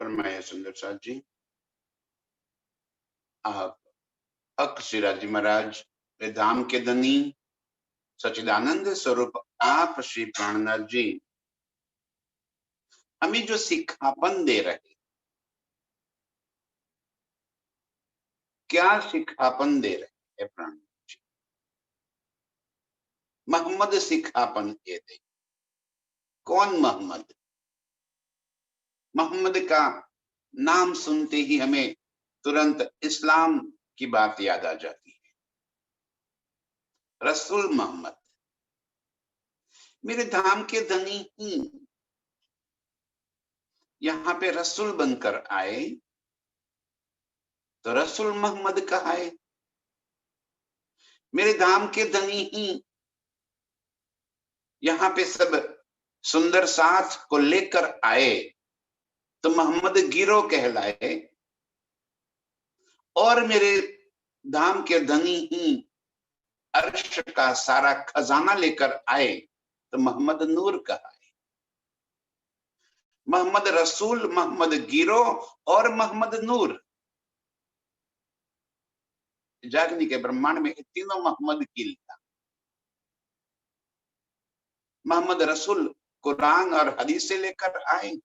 फरमाया सुंदर साथ जी। आप हक सिराजी महाराज वे धाम के धनी सच्चिदानंद स्वरूप आप श्री प्राणनाथ जी हमें जो सिखापन दे रहे, क्या सिखापन दे रहे हैं प्राणनाथ जी? मोहम्मद सिखापन के दे। कौन मोहम्मद? मोहम्मद का नाम सुनते ही हमें तुरंत इस्लाम की बात याद आ जाती है। रसूल मोहम्मद मेरे धाम के धनी ही यहाँ पे रसूल बनकर आए, तो रसूल मोहम्मद कहा है। मेरे धाम के धनी ही यहाँ पे सब सुंदर साथ को लेकर आए, तो मोहम्मद गिरोह कहलाए। और मेरे धाम के धनी ही अर्श का सारा खजाना लेकर आए, तो मोहम्मद नूर कहा है। मोहम्मद रसूल, मोहम्मद गिरोह और मोहम्मद नूर, जागने के ब्रह्मांड में तीनों मोहम्मद की लीला। मोहम्मद रसूल कुरान और हदीस से लेकर आए,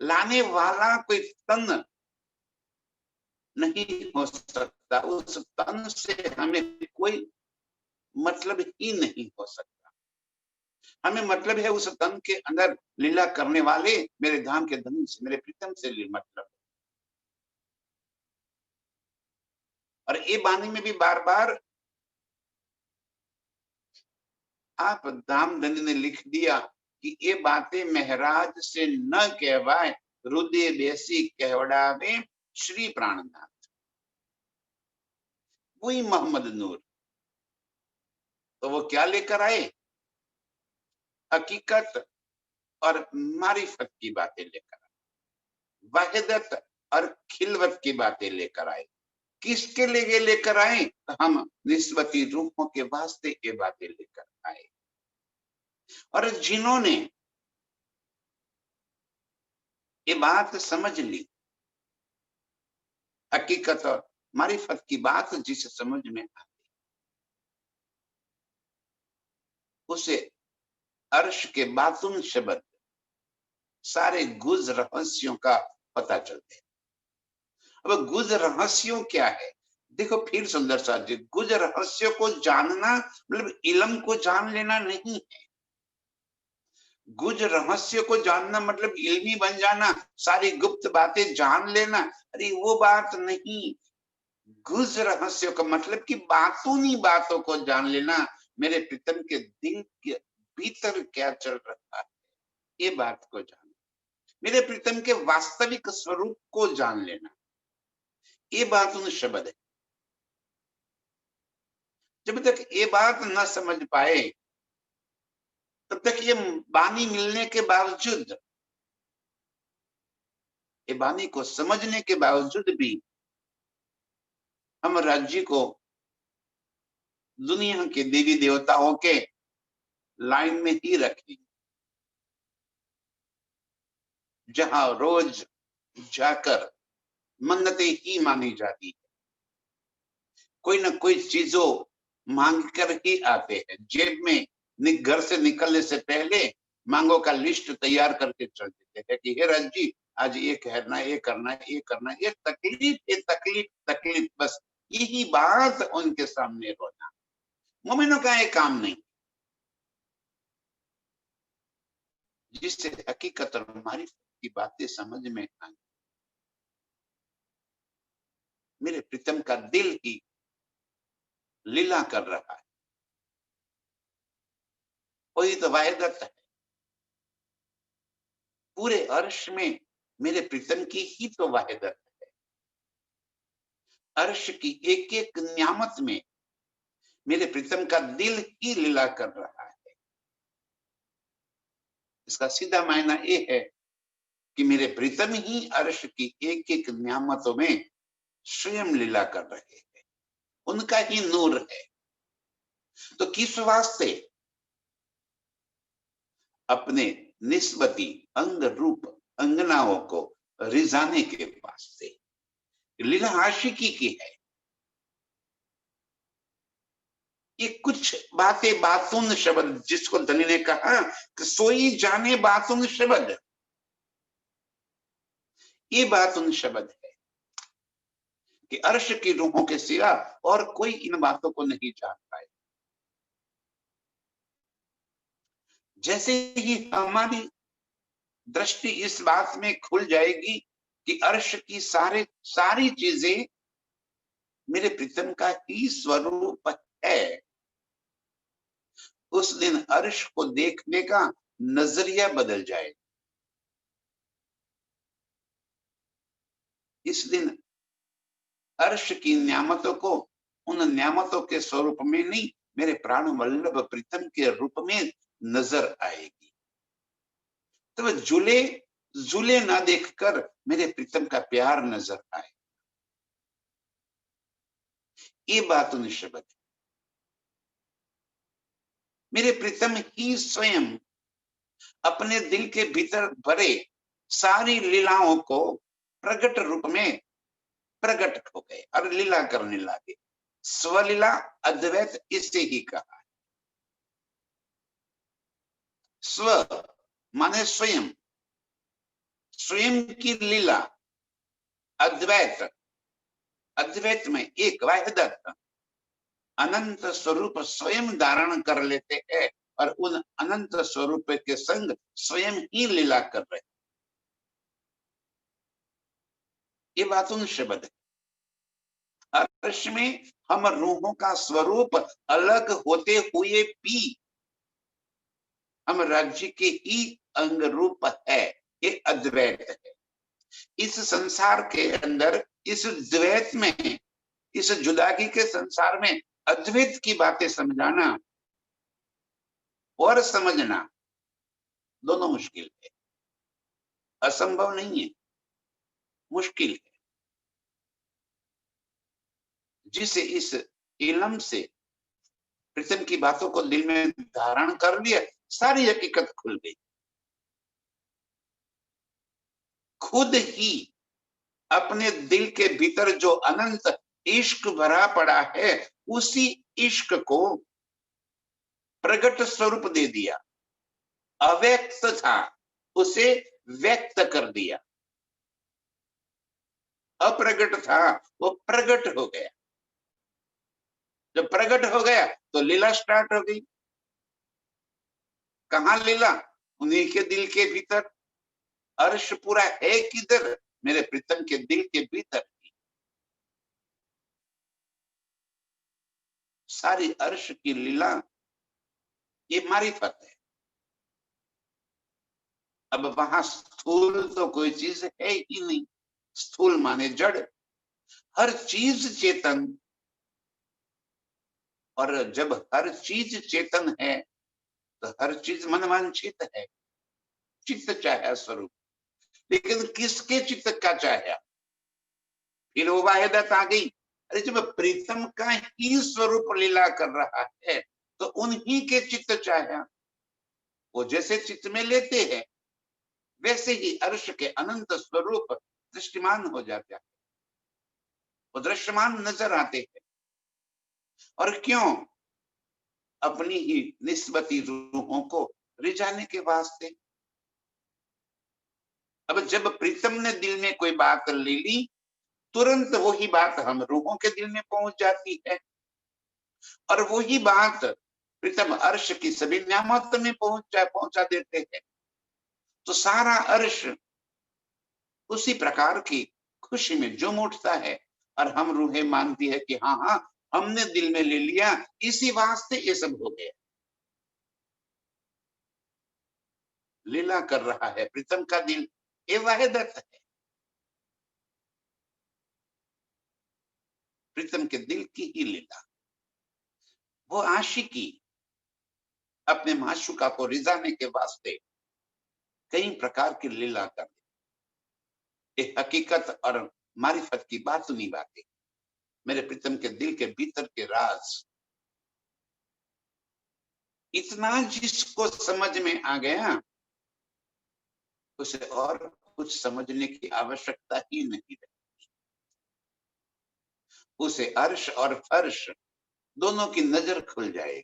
लाने वाला कोई तन नहीं हो सकता, उस तन से हमें कोई मतलब ही नहीं हो सकता। हमें मतलब है उस तन के अंदर लीला करने वाले मेरे धाम के धनी से, मेरे प्रीतम से मतलब। और ये बानी में भी बार बार आप धाम धनी ने लिख दिया कि ये बातें महराज से न कहवाए, हृदय बेसी कहवड़ावे श्री प्राणनाथ। वही मोहम्मद नूर, तो वो क्या लेकर आए? हकीकत और मारिफत की बातें लेकर आए, वहदत और खिलवत की बातें लेकर आए। किसके लिए लेकर आए? तो हम निस्बती रूपों के वास्ते ये बातें लेकर आए। और जिन्होंने ये बात समझ ली, हकीकत और मारिफत की बात जिसे समझ में आती, उसे अर्श के बातुन शब्द सारे गुज रहस्यों का पता चलते हैं। अब गुज रहस्यों क्या है? देखो फिर सुंदर साथ जी, गुज रहस्यों को जानना मतलब इल्म को जान लेना नहीं है। गुज रहस्य को जानना मतलब इल्मी बन जाना, सारी गुप्त बातें जान लेना, अरे वो बात नहीं। गुज रहस्य का मतलब कि बातूनी बातों को जान लेना, मेरे प्रीतम के दिल के भीतर क्या चल रहा है ये बात को जान, मेरे प्रीतम के वास्तविक स्वरूप को जान लेना, ये बात उन शब्द है। जब तक ये बात न समझ पाए, तब तक ये बानी मिलने के बावजूद, ये बानी को समझने के बावजूद भी हम राज्य को दुनिया के देवी देवताओं के लाइन में ही रखें, जहां रोज जाकर मन्नतें ही मानी जाती है। कोई ना कोई चीजों मांग कर ही आते हैं, जेब में घर से निकलने से पहले मांगों का लिस्ट तैयार करके चल देते हैं कि हे राज जी आज ये करना, ये करना, ये करना, ये तकलीफ, ये तकलीफ, तकलीफ, बस यही बात उनके सामने रोना। मोमिनों का ये काम नहीं, जिससे हकीकत और मारिफत की बातें समझ में आई। मेरे प्रीतम का दिल ही लीला कर रहा है, वही तो वाहिदत है। पूरे अर्श में मेरे प्रीतम की ही तो वाहिदत है। अर्श की एक एक न्यामत में मेरे प्रीतम का दिल ही लीला कर रहा है। इसका सीधा मायना ये है कि मेरे प्रीतम ही अर्श की एक एक न्यामतों में स्वयं लीला कर रहे हैं, उनका ही नूर है। तो किस वास्ते? अपने निस्बती अंग रूप अंगनाओं को रिझाने के वास्ते। लीला आशिकी की है। ये कुछ बातें बातुन शब्द, जिसको धनी ने कहा कि सोई जाने बातुन शब्द, ये बातुन शब्द है कि अर्श की रूहों के सिवा और कोई इन बातों को नहीं जान पाए। जैसे ही हमारी दृष्टि इस बात में खुल जाएगी कि अर्श की सारी चीजें मेरे प्रीतम का ही स्वरूप है, उस दिन अर्श को देखने का नजरिया बदल जाएगा। इस दिन अर्श की न्यामतों को उन न्यामतों के स्वरूप में नहीं, मेरे प्राण वल्लभ प्रीतम के रूप में नजर आएगी। तो झूले झूले ना देखकर मेरे प्रीतम का प्यार नजर आए। ये बात उन शब्द, मेरे प्रीतम ही स्वयं अपने दिल के भीतर भरे सारी लीलाओं को प्रकट रूप में प्रकट हो गए और लीला करने लगे। स्वलीला अद्वैत इसे ही कहा। स्व माने स्वयं, स्वयं की लीला, अद्वैत, अद्वैत में एक वाहिदत अनंत स्वरूप स्वयं धारण कर लेते हैं और उन अनंत स्वरूप के संग स्वयं ही लीला कर रहे। ये बात उन शब्द है। अर्श में हम रूहों का स्वरूप अलग होते हुए भी हम राज्य के ही अंग रूप है। ये अद्वैत है। इस संसार के अंदर, इस द्वैत में, इस जुदागी के संसार में अद्वैत की बातें समझाना और समझना दोनों मुश्किल है। असंभव नहीं है, मुश्किल है। जिसे इस इलम से प्रीतम की बातों को दिल में धारण कर लिया, सारी हकीकत खुल गई। खुद ही अपने दिल के भीतर जो अनंत इश्क भरा पड़ा है, उसी इश्क को प्रकट स्वरूप दे दिया। अव्यक्त था, उसे व्यक्त कर दिया। अप्रगट था, वो प्रकट हो गया। जब प्रकट हो गया तो लीला स्टार्ट हो गई। कहां लीला? उन्हीं के दिल के भीतर। अर्श पूरा है किधर? मेरे प्रीतम के दिल के भीतर। सारी अर्श की लीला ये मारिफत है। अब वहां स्थूल तो कोई चीज है ही नहीं। स्थूल माने जड़। हर चीज चेतन, और जब हर चीज चेतन है तो हर चीज मनवांछित है। चित्त चाहे स्वरूप, लेकिन किसके चित्त का चाहे? फिर वो वाहिदत आ गई। अरे जब प्रीतम का ही स्वरूप लीला कर रहा है तो उन्हीं के चित्त चाहे। वो जैसे चित्त में लेते हैं वैसे ही अर्श के अनंत स्वरूप दृष्टिमान हो जाता है। वो दृश्यमान नजर आते हैं। और क्यों? अपनी ही निस्बती रूहों को रिझाने के वास्ते। अब जब प्रीतम ने दिल में कोई बात ले ली, तुरंत वही बात हम रूहों के दिल में पहुंच जाती है, और वही बात प्रीतम अर्श की सभी न्यामत में पहुंचा देते हैं। तो सारा अर्श उसी प्रकार की खुशी में झूम उठता है, और हम रूहें मानती है कि हाँ हाँ हमने दिल में ले लिया, इसी वास्ते ये सब हो गया। लीला कर रहा है प्रीतम का दिल, ये वाहिदत है। प्रीतम के दिल की ही लीला। वो आशिकी अपने माशूका को रिझाने के वास्ते कई प्रकार की लीला कर, ये हकीकत और मारिफत की बात नहीं बातें। मेरे प्रीतम के दिल के भीतर के राज, इतना जिसको समझ में आ गया उसे और कुछ समझने की आवश्यकता ही नहीं रही। उसे अर्श और फर्श दोनों की नजर खुल जाएगी।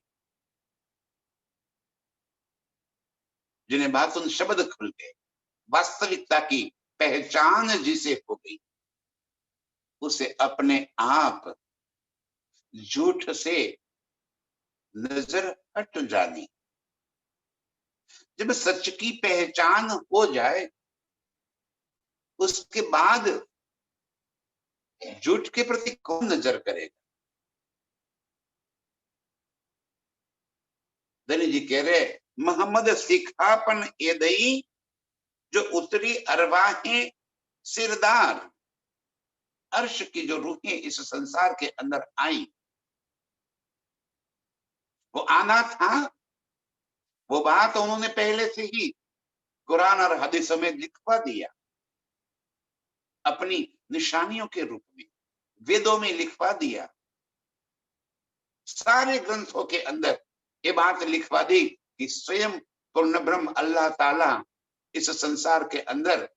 जिन्हें बातुन शब्द खुल गए, वास्तविकता की पहचान जिसे हो गई, उसे अपने आप झूठ से नजर हट जानी। जब सच की पहचान हो जाए, उसके बाद झूठ के प्रति कौन नजर करेगा? दनी जी कह रहे, मोहम्मद सिखापन ए दई जो उतरी अरवाहें सिरदार। अर्श की जो रूहें इस संसार के अंदर आई, वो आना था, वो बात उन्होंने पहले से ही कुरान और हदीसों में लिखवा दिया, अपनी निशानियों के रूप में वेदों में लिखवा दिया। सारे ग्रंथों के अंदर ये बात लिखवा दी कि स्वयं पूर्ण ब्रह्म अल्लाह ताला इस संसार के अंदर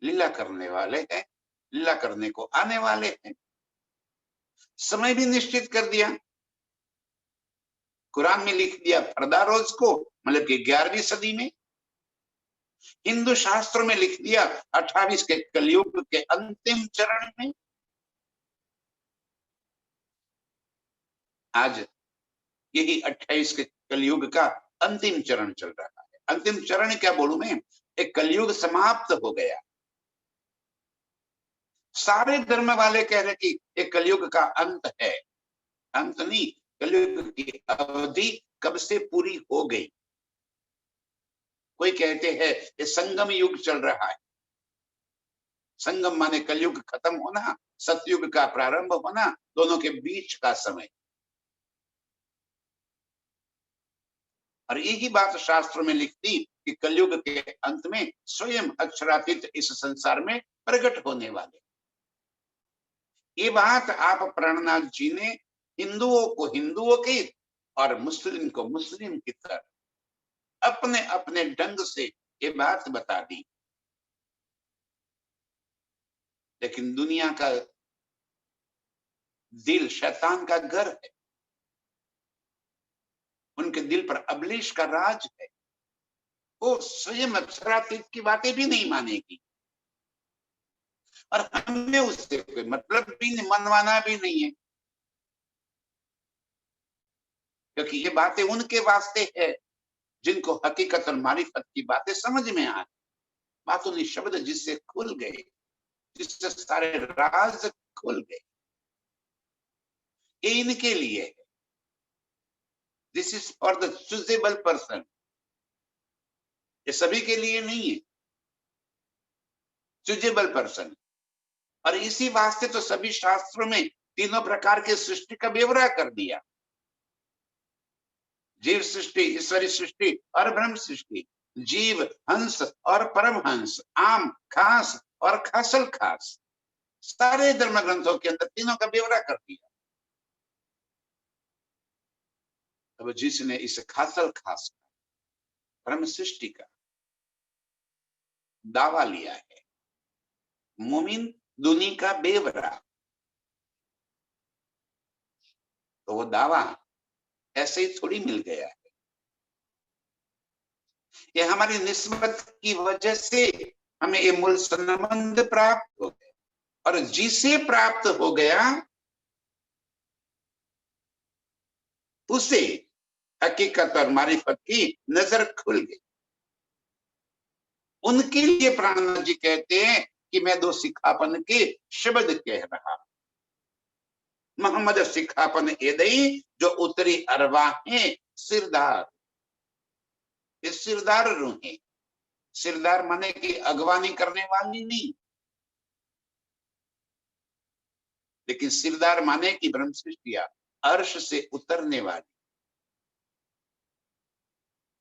लीला करने वाले हैं, लीला करने को आने वाले हैं। समय भी निश्चित कर दिया, कुरान में लिख दिया फरदा रोज को, मतलब कि 11वीं सदी में। हिंदू शास्त्रों में लिख दिया 28 के कलयुग के अंतिम चरण में। आज यही 28 के कलयुग का अंतिम चरण चल रहा है। अंतिम चरण क्या बोलूं मैं, एक कलयुग समाप्त हो गया। सारे धर्म वाले कह रहे कि एक कलयुग का अंत है। अंत नहीं, कलयुग की अवधि कब से पूरी हो गई। कोई कहते हैं ये संगम युग चल रहा है। संगम माने कलयुग खत्म होना, सतयुग का प्रारंभ होना, दोनों के बीच का समय। और यही बात शास्त्रों में लिखती कि कलयुग के अंत में स्वयं अक्षरातीत इस संसार में प्रकट होने वाले। ये बात आप प्राणनाथ जी ने हिंदुओं को हिंदुओं की और मुस्लिम को मुस्लिम की तरह अपने अपने ढंग से ये बात बता दी। लेकिन दुनिया का दिल शैतान का घर है, उनके दिल पर अबलीश का राज है। वो स्वयं अक्षरातीत की बातें भी नहीं मानेगी और हमें उससे कोई मतलब भी मनवाना भी नहीं है, क्योंकि ये बातें उनके वास्ते है जिनको हकीकत और मारिफत की बातें समझ में आए। बातों ने शब्द जिससे खुल गए, जिससे सारे राज खुल गए, ये इनके लिए है। This is for the choosable person, ये सभी के लिए नहीं है, चूजेबल पर्सन। और इसी वास्ते तो सभी शास्त्रों में तीनों प्रकार के सृष्टि का ब्यौरा कर दिया। जीव सृष्टि, ईश्वरी सृष्टि और ब्रह्म सृष्टि। जीव, हंस और परमहंस, आम, खास और खासल खास। सारे धर्म ग्रंथों के अंदर तीनों का ब्यौरा कर दिया। अब जिसने इस खासल खास ब्रह्म सृष्टि का दावा लिया है, मोमिन दुनी का बेवरा, तो वो दावा ऐसे ही थोड़ी मिल गया है। ये हमारी निस्बत की वजह से हमें ये मूल संबंध प्राप्त हो गया, और जिसे प्राप्त हो गया उसे हकीकत और मारिफत की नजर खुल गई। उनके लिए प्राणनाथ जी कहते हैं कि मैं दो सिखापन के शब्द कह रहा। मोहम्मद सिखापन एदई जो उतरी अरवाहें सिरदार। ये सिरदार रूहें, सिरदार माने कि अगवानी करने वाली नहीं, लेकिन सिरदार माने कि ब्रह्म सृष्टिया अर्श से उतरने वाली।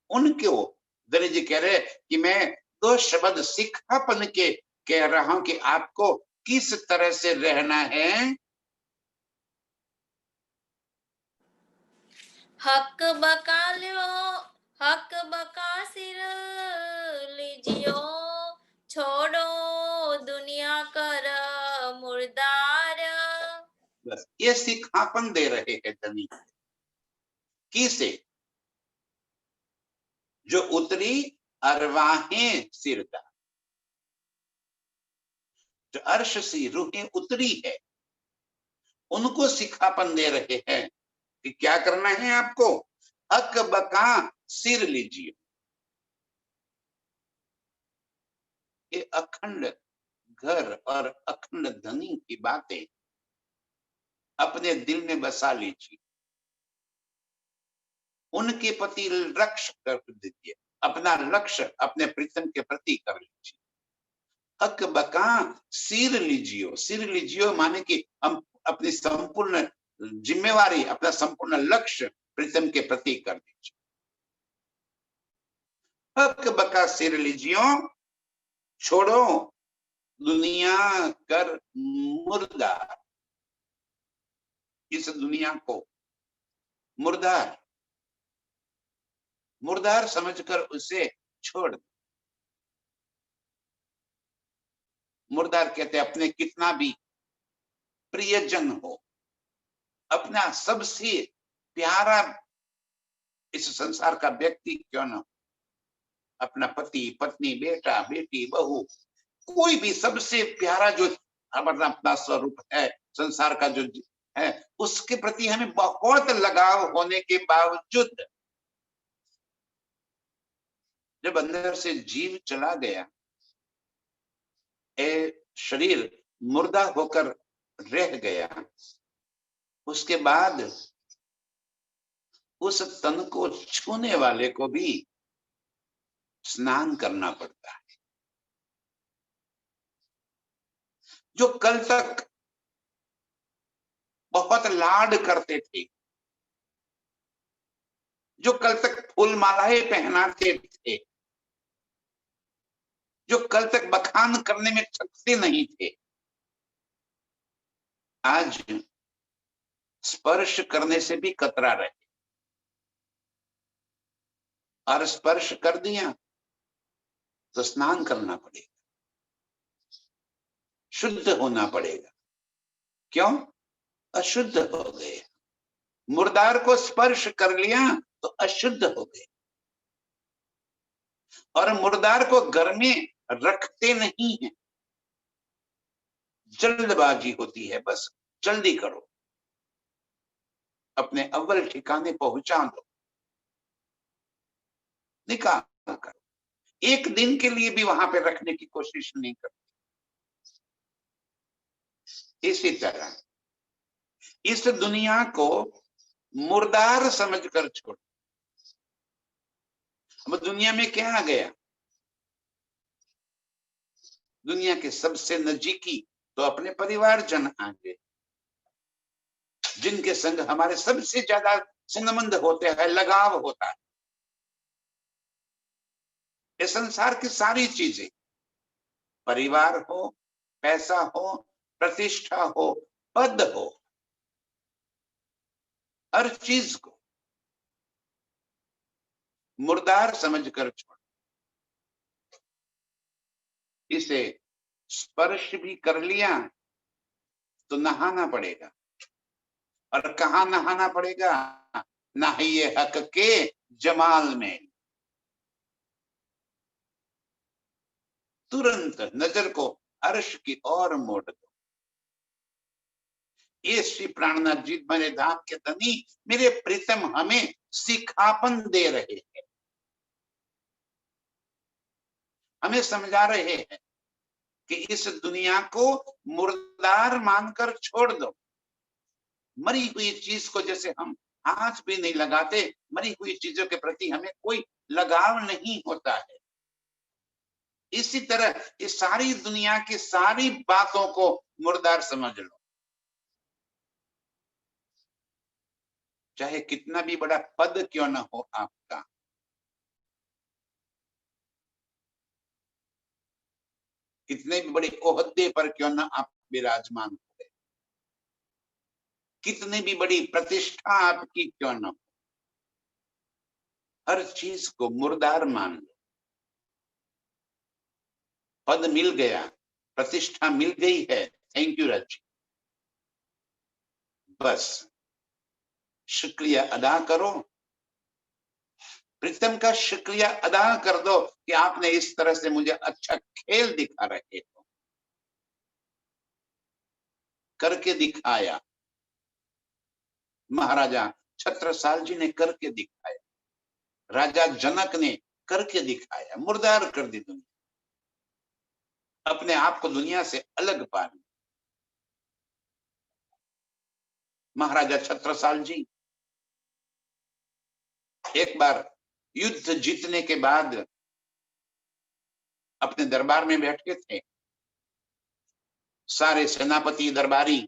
उनके वो दरी जी कह रहे कि मैं दो शब्द सिखापन के कह रहा हूं कि आपको किस तरह से रहना है। हक बका लो, हक बका सिर लीजियो, छोड़ो दुनिया कर मुर्दार। बस ये सिखापन दे रहे हैं धनी किसे, जो उतरी अरवाहें सिरदा, जो अर्श सी रूहें उतरी है उनको सिखापन दे रहे हैं कि क्या करना है आपको, हक बका सिर लीजिए। ये अखंड घर और अखंड धनी की बातें अपने दिल में बसा लीजिए, उनके प्रति लक्ष्य कर दीजिए, अपना लक्ष्य अपने प्रीतम के प्रति कर लीजिए। हक बका सिर लीजियो, सिर लिजियो माने कि हम अपनी संपूर्ण जिम्मेवारी, अपना संपूर्ण लक्ष्य प्रीतम के प्रति कर दीजिए। हक बका सिर लीजियो, छोड़ो दुनिया कर मुर्दार, इस दुनिया को मुर्दार मुर्दार समझकर उसे छोड़। मुर्दार कहते अपने कितना भी प्रियजन हो, अपना सबसे प्यारा इस संसार का व्यक्ति क्यों न हो, अपना पति पत्नी बेटा बेटी बहू कोई भी सबसे प्यारा जो हमारा अपना स्वरूप है संसार का जो है उसके प्रति हमें बहुत लगाव होने के बावजूद जब अंदर से जीव चला गया, शरीर मुर्दा होकर रह गया, उसके बाद उस तन को छूने वाले को भी स्नान करना पड़ता है। जो कल तक बहुत लाड करते थे, जो कल तक फूल मालाएं पहनाते थे, जो कल तक बखान करने में थकते नहीं थे, आज स्पर्श करने से भी कतरा रहे, और स्पर्श कर दिया तो स्नान करना पड़ेगा, शुद्ध होना पड़ेगा। क्यों? अशुद्ध हो गए। मुर्दार को स्पर्श कर लिया तो अशुद्ध हो गए, और मुर्दार को घर में रखते नहीं है, जल्दबाजी होती है, बस जल्दी करो, अपने अव्वल ठिकाने पहुंचा दो, निकाल करो, एक दिन के लिए भी वहां पे रखने की कोशिश नहीं करते। इसी तरह इस दुनिया को मुर्दार समझकर छोड़। अब दुनिया में क्या आ गया, दुनिया के सबसे नजीकी तो अपने परिवारजन आ गए, जिनके संग हमारे सबसे ज्यादा संबंध होते हैं, लगाव होता है। ये संसार की सारी चीजें, परिवार हो, पैसा हो, प्रतिष्ठा हो, पद हो, हर चीज को मुर्दार समझकर छोड़। इसे स्पर्श भी कर लिया तो नहाना पड़ेगा, और कहाँ नहाना पड़ेगा? नहाइए हक के जमाल में। तुरंत नजर को अर्श की ओर मोड़ दो। ये श्री प्राणनाथ जी मेरे धाम के धनी मेरे प्रीतम हमें सिखापन दे रहे हैं, हमें समझा रहे हैं कि इस दुनिया को मुर्दार मानकर छोड़ दो। मरी हुई चीज को जैसे हम हाथ भी नहीं लगाते, मरी हुई चीजों के प्रति हमें कोई लगाव नहीं होता है, इसी तरह इस सारी दुनिया की सारी बातों को मुर्दार समझ लो। चाहे कितना भी बड़ा पद क्यों ना हो आपका, कितने भी बड़े ओहदे पर क्यों ना आप विराजमान हो, कितनी भी बड़ी प्रतिष्ठा आपकी क्यों ना हो, हर चीज को मुर्दार मान लो। पद मिल गया, प्रतिष्ठा मिल गई है, थैंक यू राजी, बस शुक्रिया अदा करो, प्रीतम का शुक्रिया अदा कर दो कि आपने इस तरह से मुझे अच्छा खेल दिखा रहे हो, करके दिखाया। महाराजा छत्रसाल जी ने करके दिखाया, राजा जनक ने करके दिखाया, मुर्दार कर दी दुनिया, अपने आप को दुनिया से अलग पा ली। महाराजा छत्रसाल जी एक बार युद्ध जीतने के बाद अपने दरबार में बैठे थे, सारे सेनापति दरबारी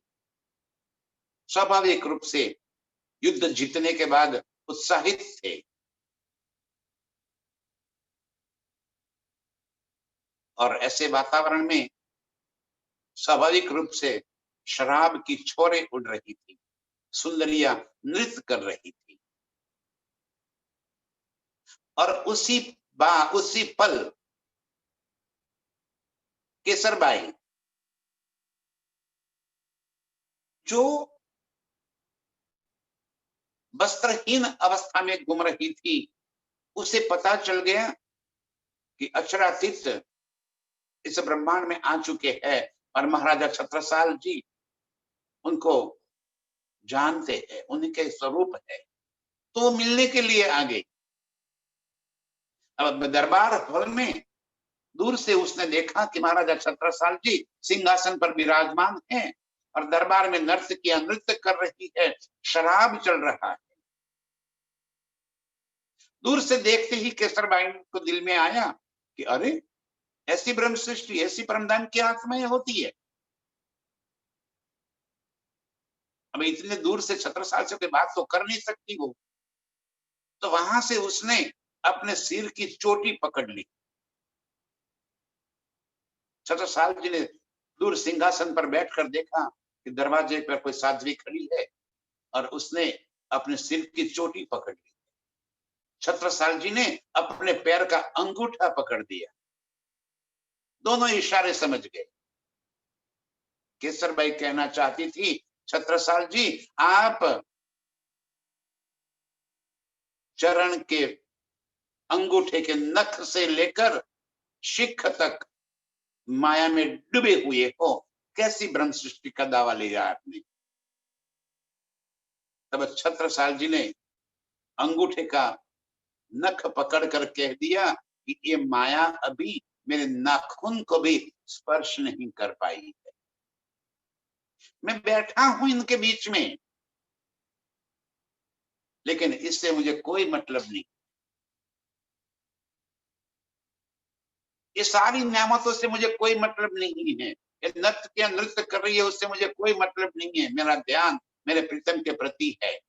स्वाभाविक रूप से युद्ध जीतने के बाद उत्साहित थे, और ऐसे वातावरण में स्वाभाविक रूप से शराब की छोरें उड़ रही थी, सुंदरियां नृत्य कर रही थी, और उसी पल केसरबाई जो वस्त्रहीन अवस्था में घूम रही थी, उसे पता चल गया कि अक्षरातीत इस ब्रह्मांड में आ चुके हैं, और महाराजा छत्रसाल जी उनको जानते हैं, उनके स्वरूप है, तो मिलने के लिए आ गई। अब दरबार हॉल में दूर से उसने देखा कि महाराजा छत्रसाल जी सिंहासन पर विराजमान हैं और दरबार में नृत्य कर रही है, शराब चल रहा है। दूर से देखते ही केसरबाई को दिल में आया कि अरे, ऐसी ब्रह्म सृष्टि, ऐसी परमधाम की आत्माएं होती है। अब इतने दूर से छत्रसाल से कोई बात तो कर नहीं सकती वो, तो वहां से उसने अपने सिर की चोटी पकड़ ली। छत्रसाल जी ने दूर सिंहासन पर बैठकर देखा कि दरवाजे पर कोई साध्वी खड़ी है, और उसने अपने सिर की चोटी पकड़ ली। छत्रसाल जी ने अपने पैर का अंगूठा पकड़ दिया, दोनों इशारे समझ गए। केसरबाई कहना चाहती थी, छत्रसाल जी आप चरण के अंगूठे के नख से लेकर शिख तक माया में डूबे हुए हो, कैसी ब्रह्म सृष्टि का दावा लिया आपने। तब छत्रसाल जी ने अंगूठे का नख पकड़कर कह दिया कि ये माया अभी मेरे नाखून को भी स्पर्श नहीं कर पाई है, मैं बैठा हूं इनके बीच में, लेकिन इससे मुझे कोई मतलब नहीं। ये सारी नियामतों से मुझे कोई मतलब नहीं है, ये नृत्य कर रही है, उससे मुझे कोई मतलब नहीं है, मेरा ध्यान मेरे प्रीतम के प्रति है।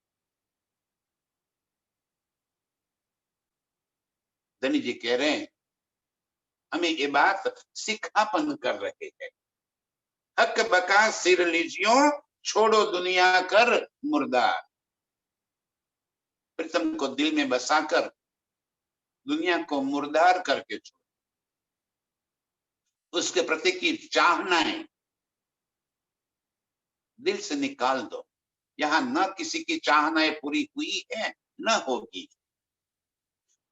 धनी जी कह रहे हैं, हमें ये बात सिखापन कर रहे हैं। हक बका सिर लीजियो, छोड़ो दुनिया कर मुर्दार। प्रीतम को दिल में बसाकर दुनिया को मुर्दार करके छोड़ो, उसके प्रति की चाहनाएं दिल से निकाल दो। यहाँ न किसी की चाहनाएं पूरी हुई है, न होगी,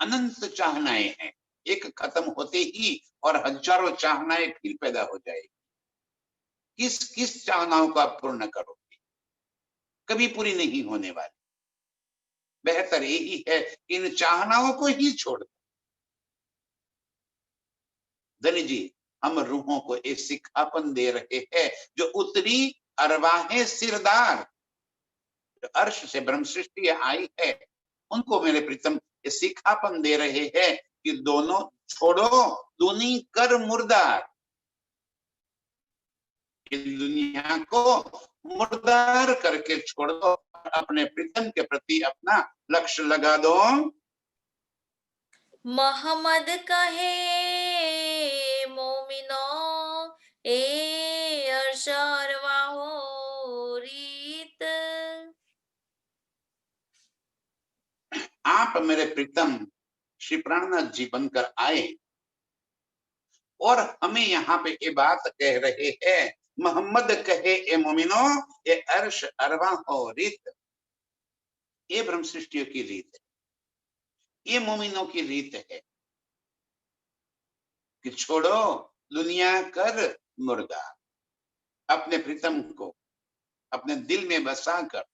अनंत चाहनाएं हैं, एक खत्म होते ही और हजारों चाहनाएं फिर पैदा हो जाएगी। किस किस चाहनाओं को आप पूर्ण करोगे, कभी पूरी नहीं होने वाली। बेहतर यही है इन चाहनाओं को ही छोड़ दो। धनी जी, हम रूहों को एक सिखापन दे रहे हैं, जो उतरी अरवाहे सिरदार, अर्श से ब्रह्म सृष्टि आई है, उनको मेरे प्रीतम ये सिखापन दे रहे हैं कि दोनों छोड़ो, दुनी कर मुर्दार, इस दुनिया को मुर्दार करके छोड़ दो, अपने प्रीतम के प्रति अपना लक्ष्य लगा दो। मोहम्मद कहे मोमिनो, ए अर्श अरवा हो रीत। आप मेरे प्रीतम श्री प्राणनाथ जी बनकर आए, और हमें यहाँ पे ये बात कह रहे हैं, मोहम्मद कहे ए मोमिनो, ये अर्श अरवा हो रीत, ये ब्रह्म सृष्टियों की रीत है, ये मोमिनों की रीत है कि छोड़ो दुनिया कर मुर्दा, अपने प्रीतम को अपने दिल में बसा कर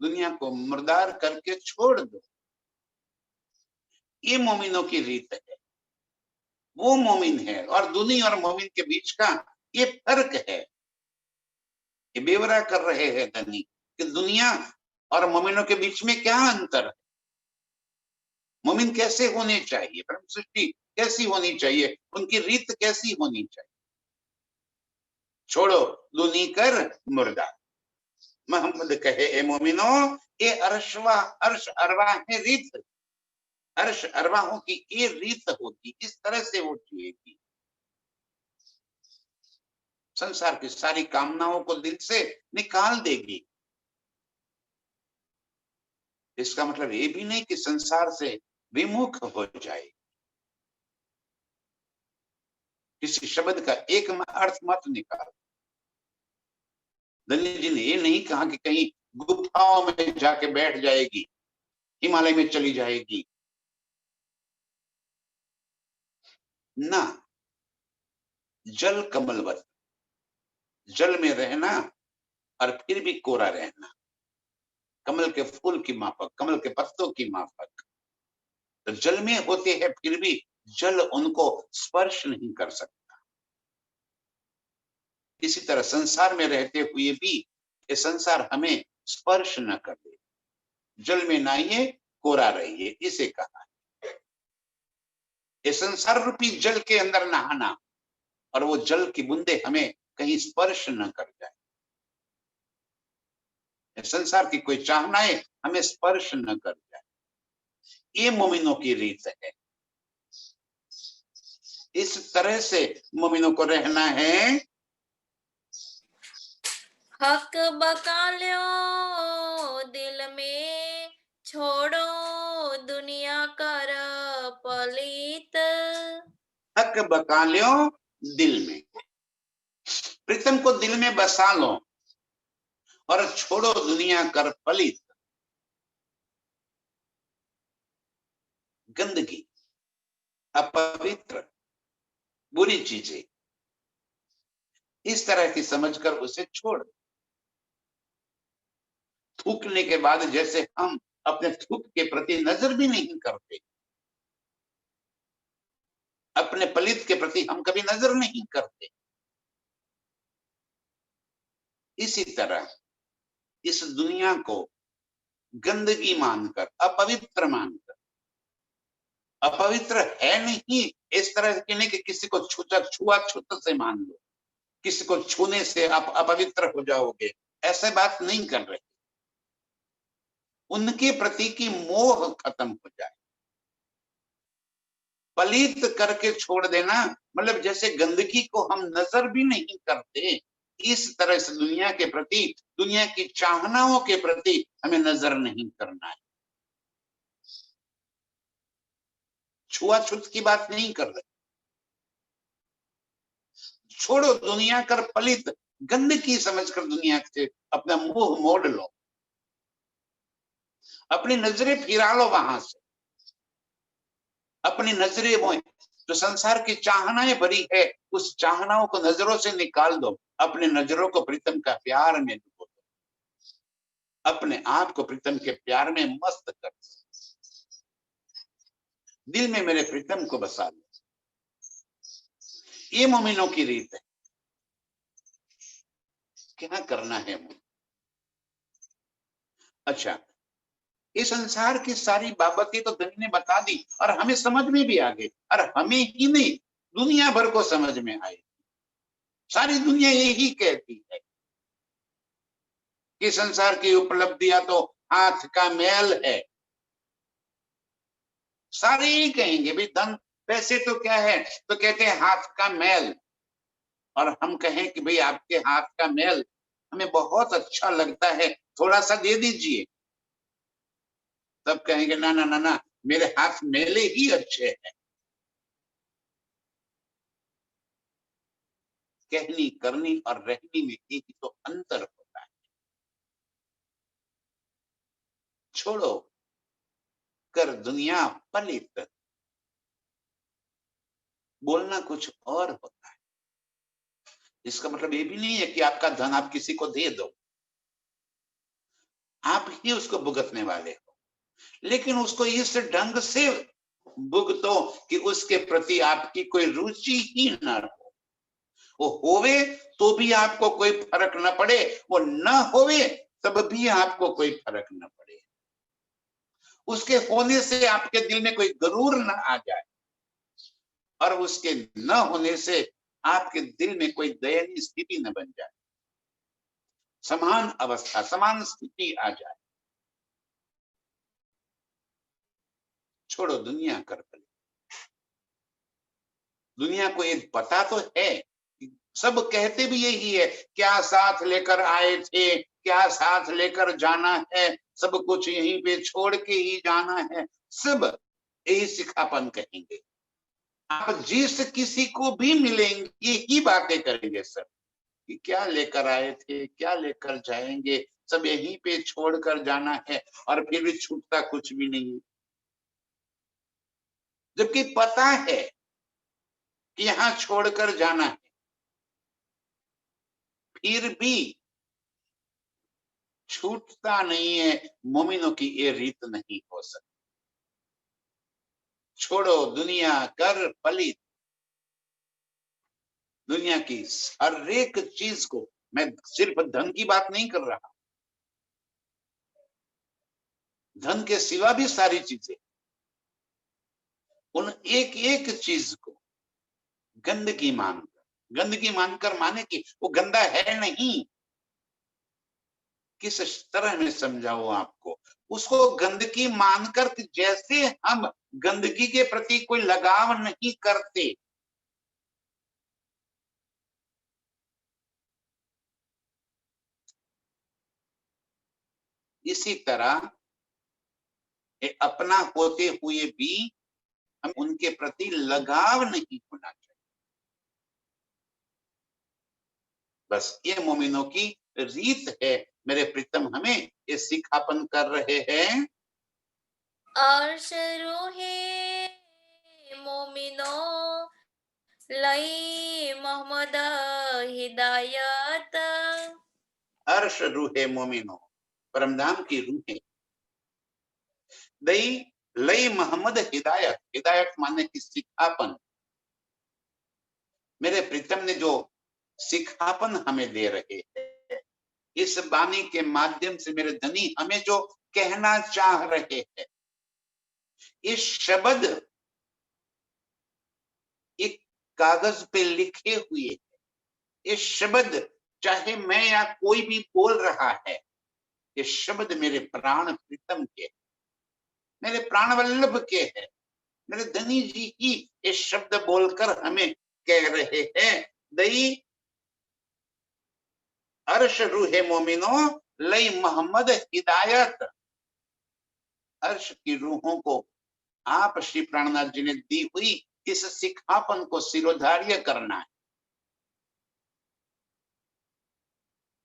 दुनिया को मुर्दार करके छोड़ दो। ये मोमिनों की रीत है, वो मोमिन है। और दुनिया और मोमिन के बीच का ये फर्क है, ये बेवरा कर रहे हैं धनी कि दुनिया और मोमिनों के बीच में क्या अंतर है, मोमिन कैसे होने चाहिए, ब्रह्म सृष्टि कैसी होनी चाहिए, उनकी रीत कैसी होनी चाहिए। छोड़ो दुनी कर मुर्दा, मोहम्मद कहे ए मोमिनो, ये अर्श अरवा है रीत, अर्श अरवाहों की ये रीत होती, इस तरह से वो जिएगी। संसार की सारी कामनाओं को दिल से निकाल देगी। इसका मतलब ये भी नहीं कि संसार से विमुख हो जाए। किसी शब्द का एक अर्थ मत निकाल। दलित जी ने ये नहीं कहा कि कहीं गुफाओं में जाके बैठ जाएगी, हिमालय में चली जाएगी, ना। जल कमलवत, जल में रहना और फिर भी कोरा रहना, कमल के फूल की माफक, कमल के पत्तों की माफक। तो जल में होते हैं फिर भी जल उनको स्पर्श नहीं कर सकता। इसी तरह संसार में रहते हुए भी ये संसार हमें स्पर्श न कर दे। जल में नहाइए, कोरा रहिए, इसे कहा है। ये संसार रूपी जल के अंदर नहाना और वो जल की बूंदे हमें कहीं स्पर्श न कर जाए। संसार की कोई चाहनाएं हमें स्पर्श न कर जाए, ये मोमिनों की रीत है। इस तरह से मोमिनों को रहना है। हक बका लो दिल में, छोड़ो दुनिया कर पलित। हक बका लो दिल में, प्रीतम को दिल में बसा लो और छोड़ो दुनिया कर पलित। गंदगी, अपवित्र, बुरी चीजें, इस तरह की समझकर उसे छोड़। थूकने के बाद जैसे हम अपने थूक के प्रति नजर भी नहीं करते, अपने पलित के प्रति हम कभी नजर नहीं करते, इसी तरह इस दुनिया को गंदगी मानकर, अपवित्र मानकर, अपवित्र है नहीं इस तरह की नहीं कि किसी को छुआछूत से मान लो, किसी को छूने से आप अपवित्र हो जाओगे, ऐसे बात नहीं कर रहे। उनके प्रति की मोह खत्म हो जाए। पलित करके छोड़ देना मतलब जैसे गंदगी को हम नजर भी नहीं करते, इस तरह से दुनिया के प्रति, दुनिया की चाहनाओं के प्रति हमें नजर नहीं करना है। छुआछूत की बात नहीं कर रहे। छोड़ो दुनिया कर पलित, गंदगी समझकर दुनिया से अपना मुंह मोड़ लो, अपनी नजरें फिरा लो वहां से, अपनी नजरें वो जो संसार की चाहनाएं भरी है उस चाहनाओं को नजरों से निकाल दो, अपने नजरों को प्रीतम का प्यार में डुबो दो, अपने आप को प्रीतम के प्यार में मस्त कर दो, दिल में मेरे प्रीतम को बसा लो। ये मोमिनों की रीत है। क्या करना है मुझे? अच्छा, इस संसार की सारी बाबतें तो धनी ने बता दी और हमें समझ में भी आ गई, और हमें ही नहीं दुनिया भर को समझ में आए। सारी दुनिया यही कहती है कि संसार की उपलब्धियां तो हाथ का मैल है। सारे ही कहेंगे भाई धन पैसे तो क्या है, तो कहते हैं हाथ का मैल। और हम कहें कि भाई आपके हाथ का मैल हमें बहुत अच्छा लगता है, थोड़ा सा दे दीजिए, तब कहेंगे ना ना ना ना, मेरे हाथ मेले ही अच्छे हैं। कहनी करनी और रहनी में एक ही तो अंतर होता है। छोड़ो कर दुनिया पलित, बोलना कुछ और होता है। इसका मतलब ये भी नहीं है कि आपका धन आप किसी को दे दो, आप ही उसको भुगतने वाले हो, लेकिन उसको इस ढंग से भुगतो कि उसके प्रति आपकी कोई रुचि ही न हो। वो होवे तो भी आपको कोई फर्क न पड़े, वो न होवे तब भी आपको कोई फर्क न पड़े। उसके होने से आपके दिल में कोई गरूर न आ जाए और उसके न होने से आपके दिल में कोई दयनीय स्थिति न बन जाए, समान अवस्था समान स्थिति आ जाए। छोड़ो दुनिया कर पले। दुनिया को एक पता तो है, सब कहते भी यही है, क्या साथ लेकर आए थे, क्या साथ लेकर जाना है, सब कुछ यहीं पे छोड़ के ही जाना है, सब यही सिखापन कहेंगे। आप जिस किसी को भी मिलेंगे यही बातें करेंगे सब, कि क्या लेकर आए थे, क्या लेकर जाएंगे, सब यहीं पे छोड़कर जाना है, और फिर भी छूटता कुछ भी नहीं, जबकि पता है कि यहां छोड़कर जाना है, फिर भी छूटता नहीं है। मोमिनों की ये रीत नहीं हो सकती। छोड़ो दुनिया कर पलित। दुनिया की हर एक चीज को, मैं सिर्फ धन की बात नहीं कर रहा, धन के सिवा भी सारी चीजें, उन एक एक चीज को गंदगी मानकर, गंदगी मानकर माने कि वो गंदा है नहीं, किस तरह में समझाऊं आपको, उसको गंदगी मानकर कि जैसे हम गंदगी के प्रति कोई लगाव नहीं करते, इसी तरह अपना होते हुए भी हम उनके प्रति लगाव नहीं होना चाहिए। बस ये मोमिनों की रीत है। मेरे प्रीतम हमें ये सिखापन कर रहे हैं। अर्श रूहे मोमिनो लई मोहम्मद हिदायत। अर्श रूहे मोमिनो, परमधाम की रूहें, दई लई मोहम्मद हिदायत, हिदायत माने की सिखापन। मेरे प्रीतम ने जो सिखापन हमें दे रहे हैं, इस वाणी के माध्यम से मेरे धनी हमें जो कहना चाह रहे हैं, इस शब्द एक कागज पे लिखे हुए, ये शब्द चाहे मैं या कोई भी बोल रहा है, ये शब्द मेरे प्राण प्रीतम के, मेरे प्राण वल्लभ के हैं। मेरे धनी जी ही ये शब्द बोलकर हमें कह रहे हैं, दई अर्श रूहे मोमिनो लई मोहम्मद हिदायत। अर्श की रूहों को आप श्री प्राणनाथ जी ने दी हुई इस सिखापन को सिरोधार्य करना है।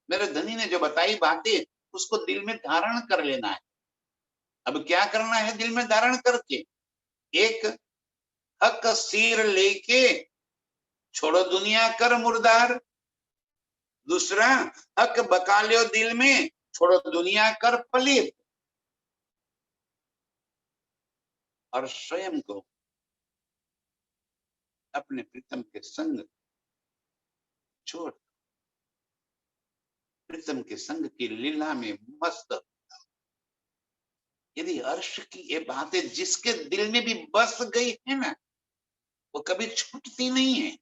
मेरे धनी ने जो बताई बातें, उसको दिल में धारण कर लेना है। अब क्या करना है दिल में धारण करके? एक हक सिर लेके छोड़ो दुनिया कर मुर्दार, दूसरा हक बका लो दिल में छोड़ो दुनिया कर पलित, और स्वयं को अपने प्रीतम के संग छोड़, प्रीतम के संग की लीला में मस्त। यदि अर्श की ये बातें जिसके दिल में भी बस गई है ना, वो कभी छूटती नहीं है।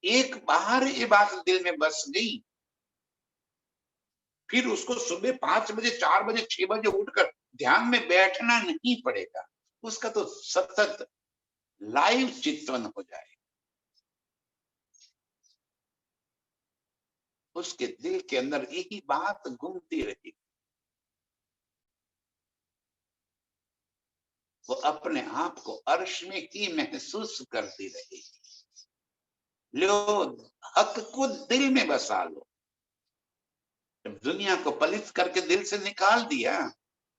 एक बार ये बात दिल में बस गई, फिर उसको सुबह 5 बजे 4 बजे 6 बजे उठकर ध्यान में बैठना नहीं पड़ेगा, उसका तो सतत लाइव चिंतन हो जाए। उसके दिल के अंदर यही बात घूमती रहेगी, वो अपने आप को अर्श में ही महसूस करती रहेगी। लो, हक को दिल में बसा लो। जब दुनिया को पलित करके दिल से निकाल दिया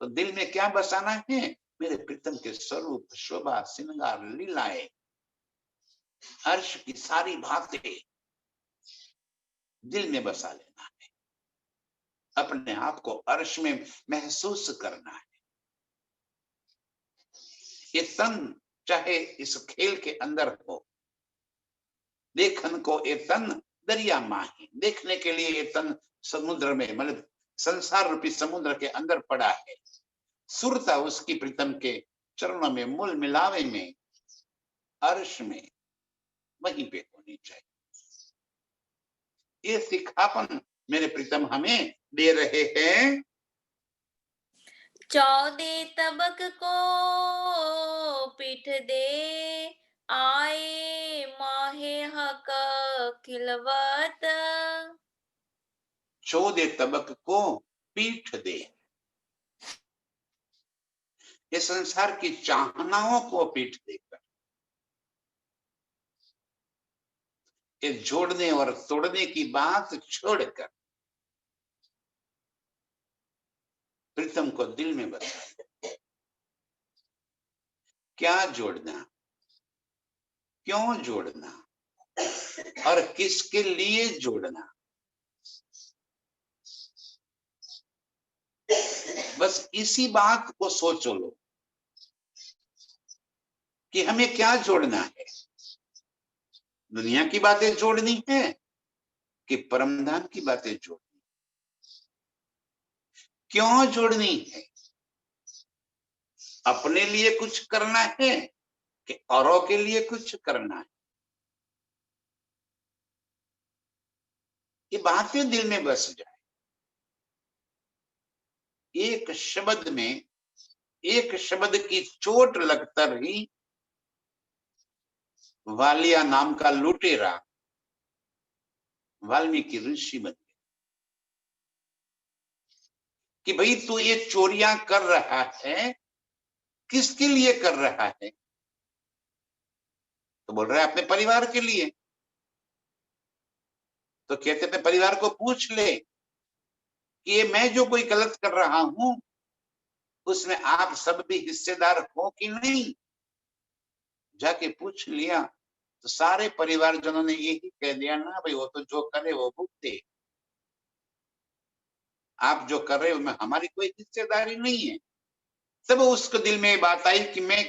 तो दिल में क्या बसाना है? मेरे प्रीतम के स्वरूप, शोभा, श्रृंगार, लीलाएं, अर्श की सारी बातें दिल में बसा लेना है। अपने आप को अर्श में महसूस करना है। ये तन चाहे इस खेल के अंदर हो, देखन को ये तन दरिया माही, देखने के लिए ये तन समुद्र में, मतलब संसार रूपी समुद्र के अंदर पड़ा है। सुरता उसकी प्रीतम के चरणों में, मूल मिलावे में, अर्श में, वहीं पे होनी चाहिए। ये सिखापन मेरे प्रीतम हमें दे रहे हैं। 14 तबक को पीठ दे, आए माहे हक खिलवत। 14 तबक को पीठ दे, ये संसार की चाहनाओं को पीठ देकर, ये जोड़ने और तोड़ने की बात छोड़कर प्रीतम को दिल में बसा। क्या जोड़ना, क्यों जोड़ना और किसके लिए जोड़ना, बस इसी बात को सोचो लो कि हमें क्या जोड़ना है। दुनिया की बातें जोड़नी है कि परमधाम की बातें जोड़नी, क्यों जोड़नी है? अपने लिए कुछ करना है कि औरों के लिए कुछ करना है? ये बातें दिल में बस जाए। एक शब्द में, एक शब्द की चोट लगकर ही वालिया नाम का लुटेरा वाल्मीकि ऋषि बन गया कि भाई तू ये चोरियां कर रहा है, किसके लिए कर रहा है? तो बोल रहा है अपने परिवार के लिए। तो कहते अपने परिवार को पूछ ले कि ये मैं जो कोई गलत कर रहा हूं उसमें आप सब भी हिस्सेदार हो कि नहीं। जाके पूछ लिया तो सारे परिवारजनों ने यही कह दिया ना भाई वो तो जो करे वो भुगते, आप जो कर रहे हो उसमें हमारी कोई हिस्सेदारी नहीं है। तब उसको दिल में बात आई कि मैं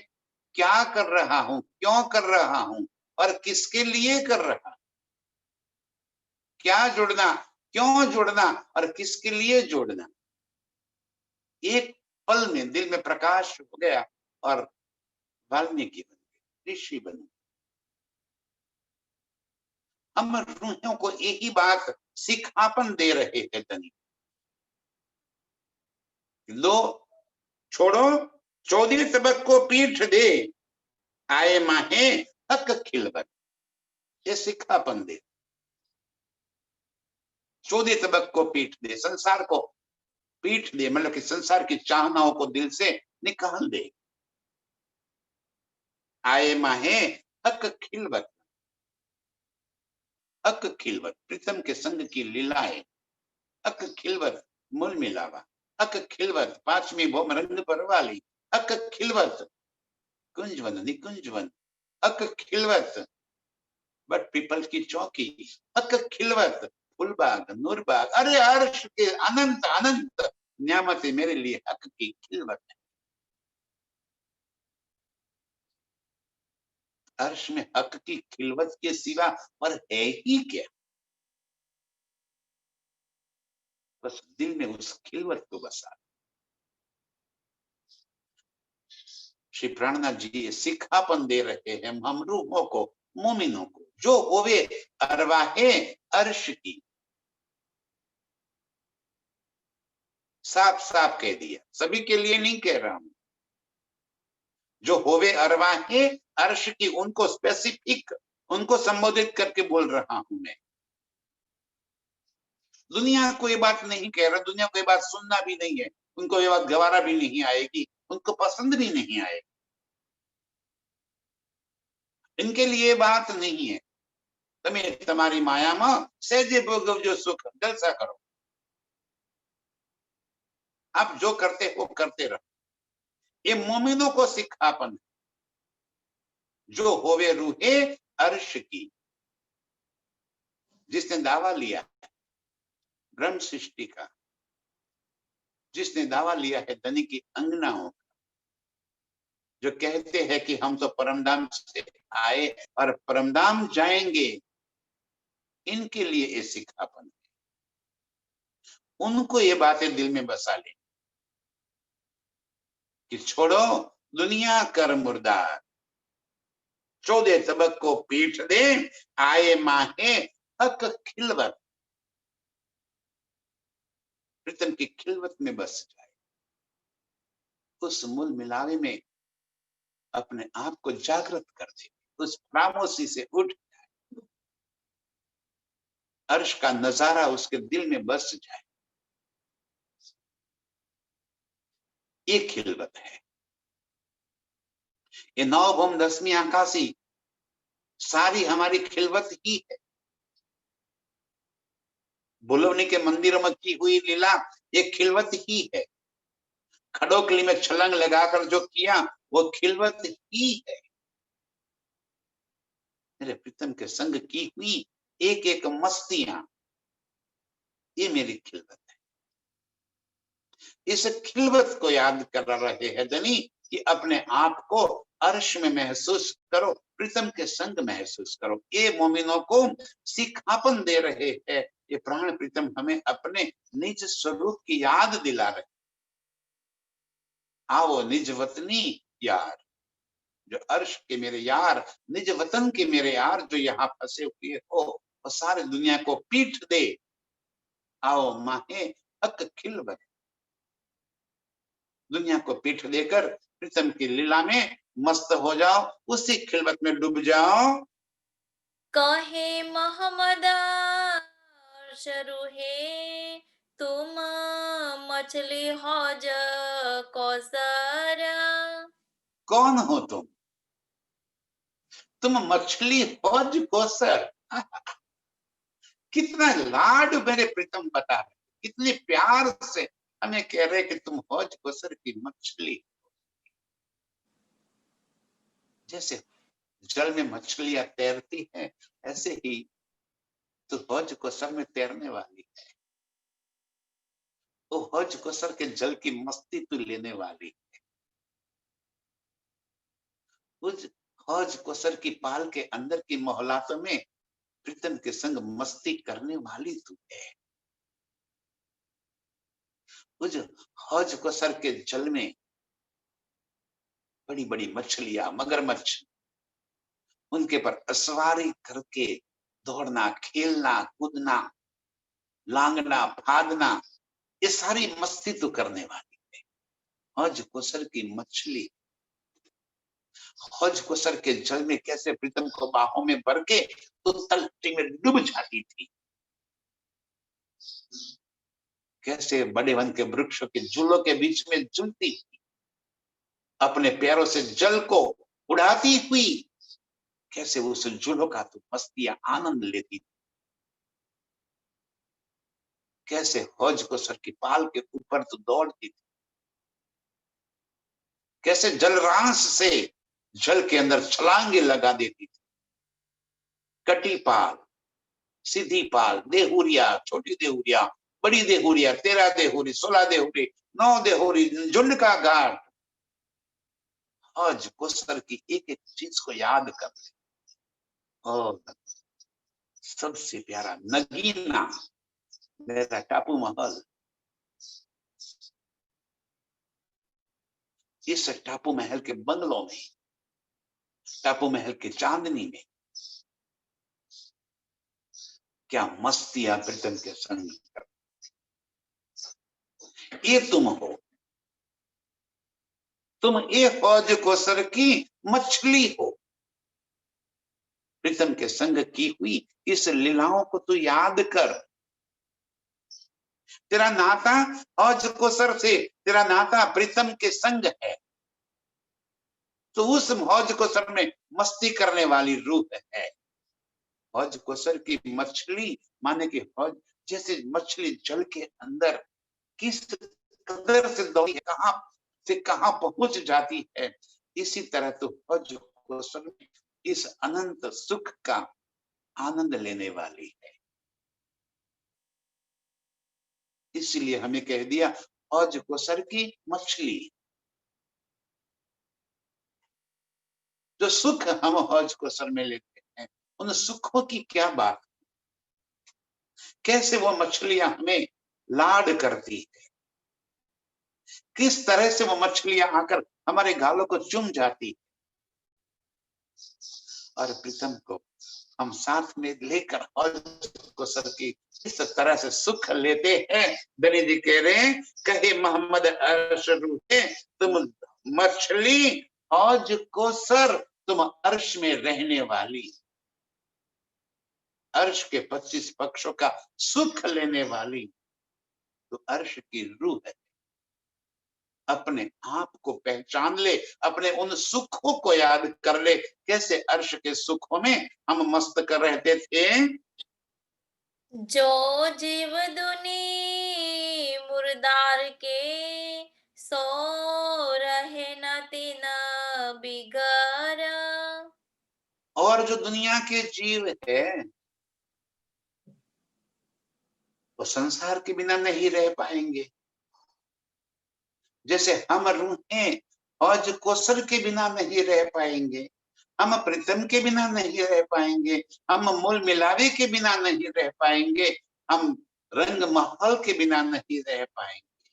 क्या कर रहा हूं, क्यों कर रहा हूं और किसके लिए कर रहा, क्या जोड़ना, क्यों जोड़ना और किसके लिए जोड़ना। एक पल में दिल में प्रकाश हो गया और वाल्मीकि बन गए, ऋषि बन गए। हम रूहों को यही बात सिखापन दे रहे हैं तनी, लो छोड़ो 14 तबक को पीठ दे, आए माहे हक खिलबत, ये सिखापन दे। 14 तबक को पीठ दे, संसार को पीठ दे, मतलब कि संसार की चाहनाओं को दिल से निकाल दे। आए माहे हक खिलबत, हक खिलबत, प्रीतम के संग की लीलाएं, हक खिलबत, मूल मिलावा, हक खिलबत, 5वीं भौम रंग पर वाली, हक खिलबत, कुंजवन निकुंजवन, हक खिलवत, बट पीपल की चौकी, हक खिलवत, फुलबाग नूरबाग, अरे अर्श के अनंत अनंत न्यामतें मेरे लिए हक की खिलवत है। अर्श में हक की खिलवत के सिवा और है ही क्या? बस दिल में उस खिलवत को बसा। श्री प्राणनाथ जी सिखापन दे रहे हैं हम रूहों को, मोमिनों को, जो होवे अरवाहे अर्श की। साफ साफ कह दिया, सभी के लिए नहीं कह रहा हूं। जो होवे अरवाहे अर्श की, उनको स्पेसिफिक, उनको संबोधित करके बोल रहा हूं मैं। दुनिया को ये बात नहीं कह रहा, दुनिया को ये बात सुनना भी नहीं है, उनको ये बात गवारा भी नहीं आएगी, उनको पसंद भी नहीं आएगी, इनके लिए बात नहीं है। તમે તમારી માયામાં સહેજે ભોગવજો સુખ, जलसा करो। आप जो करते हो करते रहो। ये मोमिनों को सिखापन, जो होवे रूहे अर्श की। जिसने दावा लिया ब्रह्म सृष्टि का, जिसने दावा लिया है धनी की अंगनाओं का, जो कहते हैं कि हम तो परमधाम से आए और परमधाम जाएंगे, इनके लिए ये सिखापन है। उनको ये बातें दिल में बसा ले कि छोड़ो दुनिया कर मुर्दार, 14 तबक को पीठ दे, आए माहे हक खिलवत। प्रीतम की खिलवत में बस जाए, उस मूल मिलावे में अपने आप को जागृत कर दे, उस खामोशी से उठ जाए, अर्श का नजारा उसके दिल में बस जाए। ये खिलवत है। ये नवभौम दसवीं आकाशी सारी हमारी खिलवत ही है। बुलवनी के मंदिरों में की हुई लीला ये खिलवत ही है। खड़ोकली में छलंग लगाकर जो किया वो खिलवत ही है। मेरे प्रीतम के संग की हुई एक एक मस्तियां, ये मेरी खिलवत है। इस खिलवत को याद कर रहे हैं धनी कि अपने आप को अर्श में महसूस करो, प्रीतम के संग महसूस करो। ये मोमिनों को सिखापन दे रहे हैं। ये प्राण प्रीतम हमें अपने निज स्वरूप की याद दिला रहे। आओ निज वतनी यार, जो अर्श के मेरे यार, निज वतन के मेरे यार, जो यहाँ फंसे हुए हो और सारे दुनिया को पीठ दे, आओ माहे हक खिलवत। दुनिया को पीठ देकर प्रीतम की लीला में मस्त हो जाओ, उसी खिलवत में डूब जाओ। कहे मोहम्मद रूहे तुम मछली हौज कौसर। कौन हो तुम मछली हौज कौसर। कितना लाड मेरे प्रीतम बता रहे, कितने प्यार से हमें कह रहे कि तुम हौज कौसर की मछली। जैसे जल में मछलियां तैरती हैं, ऐसे ही तो हौज कौसर में तैरने वाली है। तो हौज कौसर के जल की मस्ती तू लेने वाली है। उस हौज कौसर की पाल के अंदर की मोहलातों में प्रीतम के संग मस्ती करने वाली तू है। उस हौज कौसर के जल में बड़ी बड़ी मछलियां, मगरमच्छ, उनके पर असवारी करके दौड़ना, खेलना, कूदना, लांगना, फादना, ये सारी मस्ती तो करने वाली है। हौज कौसर की मछली हौज कौसर के जल में कैसे प्रीतम को बाहों में भर के तो तलती में डूब जाती थी, कैसे बड़े वन के वृक्षों के झूलों के बीच में झूलती थी, अपने पैरों से जल को उड़ाती हुई कैसे उस झूलों का तो मस्तियां आनंद लेती थी, कैसे हौज कौसर की पाल के ऊपर तो दौड़ती थी, कैसे जलरांस से जल के अंदर छलांगे लगा देती थी। कटी पाल, सीधी पाल, देहुरिया, छोटी देहुरिया, बड़ी देहुरिया, 13 देहुरी, 16 देहुरी, 9 देहुरी, झुंड का घाट। हौज कौसर की एक एक चीज को याद कर ले। और सबसे प्यारा नगीना मेरा टापू महल, इस टापू महल के बंगलों में, टापू महल के चांदनी में क्या मस्तियां प्रीतम के संग कर। ये तुम हो, तुम एक हौज कौसर की मछली हो। प्रीतम के संग की हुई इस लीलाओं को तू याद कर। तेरा नाता हौज कौसर से, तेरा नाता प्रीतम के संग है, तो उस हौज कौसर में मस्ती करने वाली रूह है। हौज कोसर की मछली माने कि हौज जैसे मछली जल के अंदर किस कदर से दौड़ी है, कहां से कहां पहुंच जाती है, इसी तरह तो हौज कोसर में इस अनंत सुख का आनंद लेने वाली है। इसलिए हमें कह दिया हौज कोसर की मछली। जो सुख हम हौज कोसर में लेते हैं, उन सुखों की क्या बात, कैसे वो मछलियां हमें लाड करती है, किस तरह से वो मछलियां आकर हमारे गालों को चुम जाती, और प्रीतम को हम साथ में लेकर हौज कोसर की इस तरह से सुख लेते हैं। दनी जी कह रहे हैं, कहे मोहम्मद अर्श रूहे तुम मछली हौज कोसर, तुम अर्श में रहने वाली, अर्श के 25 पक्षों का सुख लेने वाली, तो अर्श की रूह है। अपने आप को पहचान ले, अपने उन सुखों को याद कर ले, कैसे अर्श के सुखों में हम मस्त कर रहते थे। जो जीव दुनी मुर्दार के, सो रहे न तिन बिगर। और जो दुनिया के जीव है वो संसार के बिना नहीं रह पाएंगे। जैसे हम रूहें हौज कोसर के बिना नहीं रह पाएंगे, हम प्रीतम के बिना नहीं रह पाएंगे, हम मूल मिलावे के बिना नहीं रह पाएंगे, हम रंग महल के बिना नहीं रह पाएंगे।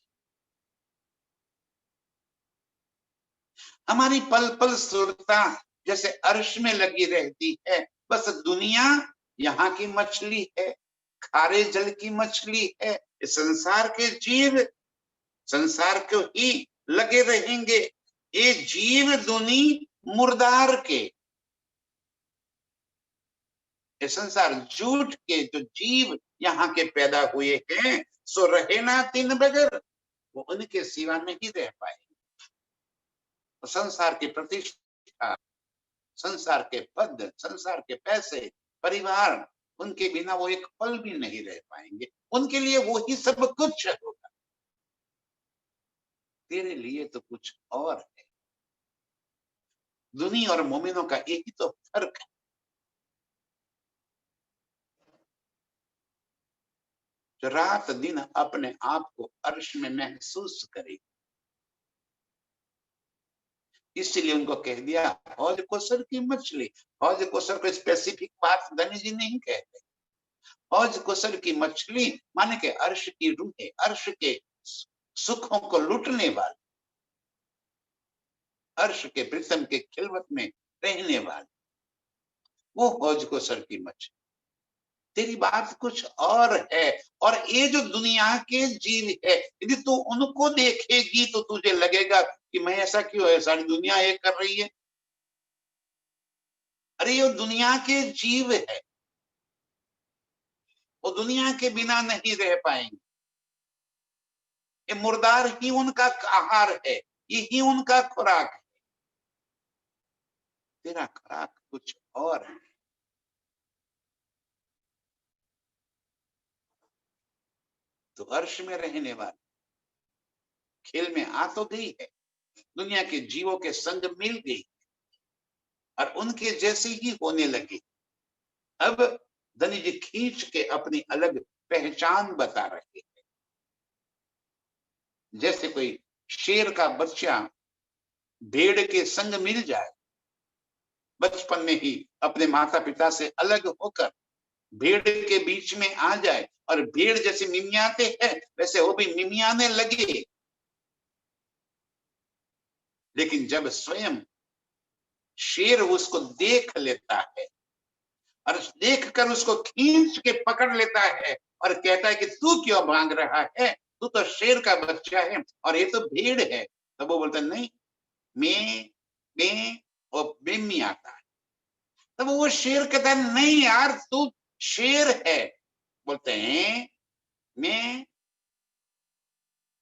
हमारी पल पल सुरता जैसे अर्श में लगी रहती है। बस दुनिया यहाँ की मछली है, खारे जल की मछली है, संसार के जीव संसार को ही लगे रहेंगे। ये जीव दुनी मुर्दार के, ये संसार झूठ के जो जीव यहाँ के पैदा हुए हैं, सो रहे ना तीन बगैर, वो उनके सिवा नहीं रह पाए। तो संसार की प्रतिष्ठा, संसार के पद, संसार के पैसे, परिवार, उनके बिना वो एक पल भी नहीं रह पाएंगे। उनके लिए वो ही सब कुछ होगा, तेरे लिए तो कुछ और है। दुनिया और मोमिनों का एक ही तो फर्क है, जो रात दिन अपने आप को अर्श में महसूस करे। इसलिए उनको कह दिया हौज कोसर की मछली। हौज कोसर को स्पेसिफिक बात धनी जी नहीं कहते। हौज कोसर की मछली माने के अर्श की रूह है, अर्श के सुखों को लूटने वाली, अर्श के प्रीतम के खिलवत में रहने वाली, वो हौज कोसर की मछली। तेरी बात कुछ और है। और ये जो दुनिया के जीव है, यदि तू उनको देखेगी तो तुझे लगेगा कि मैं ऐसा क्यों है, सारी दुनिया ये कर रही है। अरे ये दुनिया के जीव है, वो दुनिया के बिना नहीं रह पाएंगे। ये मुर्दार ही उनका आहार है, यही उनका खुराक है। तेरा खुराक कुछ और है। तो अर्श में रहने वाले खेल में आ तो गई है, दुनिया के जीवों के संग मिल गई और उनके जैसे ही होने लगी। अब धनी जी खींच के अपनी अलग पहचान बता रहे हैं। जैसे कोई शेर का बच्चा भेड़ के संग मिल जाए, बचपन में ही अपने माता पिता से अलग होकर भेड़ के बीच में आ जाए और भेड़ जैसे मिमियाते हैं वैसे वो भी मिमियाने लगे। लेकिन जब स्वयं शेर उसको देख लेता है और देखकर उसको खींच के पकड़ लेता है और कहता है कि तू क्यों भाग रहा है, तू तो शेर का बच्चा है और ये तो भेड़ है। तब वो बोलता नहीं, मैं और बेमी आता है। तब वो शेर कहता है नहीं यार तू शेर है। बोलते हैं मैं।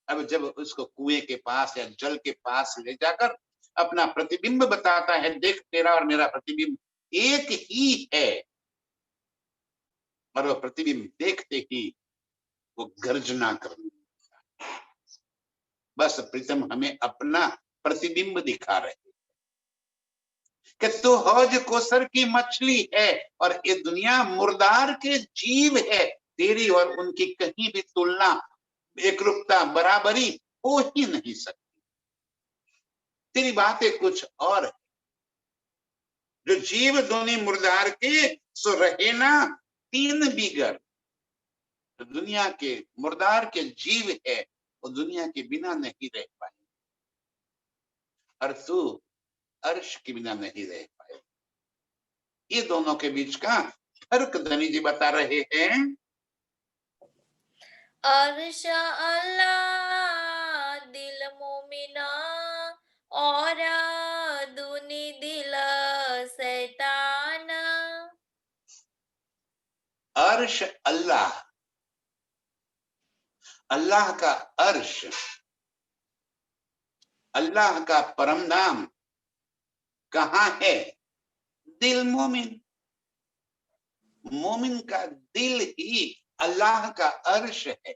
अब जब उसको कुएं के पास या जल के पास ले जाकर अपना प्रतिबिंब बताता है, देख तेरा और मेरा प्रतिबिंब एक ही है, और वो प्रतिबिंब देखते ही वो गर्जना करने लगता है। बस प्रीतम हमें अपना प्रतिबिंब दिखा रहे कि तू हौज कोसर की मछली है और ये दुनिया मुर्दार के जीव है। तेरी और उनकी कहीं भी तुलना, एकरूपता, बराबरी हो ही नहीं सकती। तेरी बातें कुछ और है। जो जीव दुनी मुर्दार के सो रहे ना तीन बिगर। तो दुनिया के मुर्दार के जीव है, वो दुनिया के बिना नहीं रह पाए, और तू अर्श के बिना नहीं रह पाए। ये दोनों के बीच का फर्क धनी जी बता रहे हैं। अर्श अल्लाह दिल मोमिना और दुनी दिल शैतान। अर्श अल्लाह, अल्लाह का अर्श, अल्लाह का परम नाम कहाँ है? दिल मोमिन। मोमिन का दिल ही अल्लाह का अर्श है,